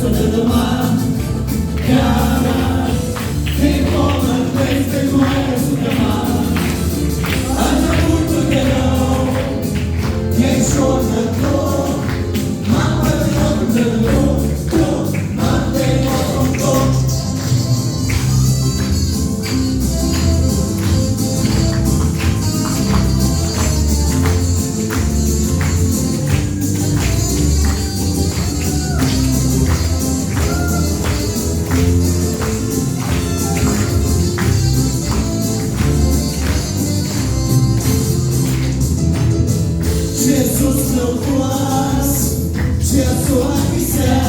little man. Cara, tem como três vergonhas do camarão. Haja muito que não, quem chora dor, mapa de novo de novo, mantém o controle. Jesus não faz, Jesus a quiser.